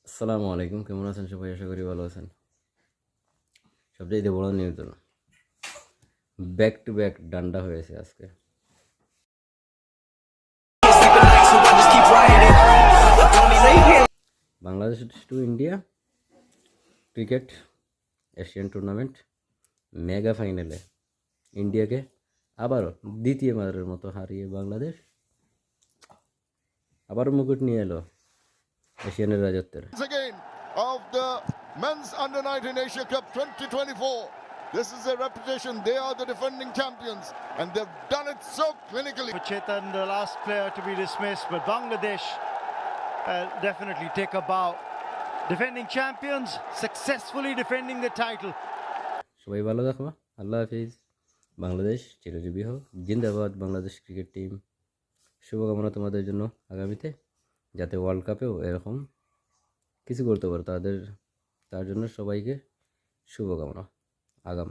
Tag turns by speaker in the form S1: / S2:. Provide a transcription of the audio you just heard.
S1: আসসালামু আলাইকুম, কেমন আছেন সবাই? আশা করি ভালো আছেন। সবচাইতে বড় নিউজ হলো ব্যাক টু ব্যাক ডান্ডা হয়েছে আজকে। Bangladesh to India cricket Asian tournament mega ফাইনালে ইন্ডিয়াকে আবারও দ্বিতীয়বারের মতো হারিয়ে বাংলাদেশ আবারও মুকুট নিয়ে এলো এশিয়ানের রাজত্বের।
S2: Again of the men's under 19 Asia Cup 2024. This is their reputation. They are the defending champions and they've done it so clinically.
S3: Chetan, the last player to be dismissed, but Bangladesh definitely take a bow. Defending champions, successfully defending the title.
S1: সবাই ভালো থাকবা, আল্লাহ হাফিজ। বাংলাদেশ চিরজীবী হোক, জিন্দাবাদ Bangladesh cricket team. শুভকামনা তোমাদের জন্য আগামীতে, যাতে ওয়ার্ল্ড কাপেও এরকম কিছু করতে পারে তার জন্য সবাইকে শুভকামনা। আগাম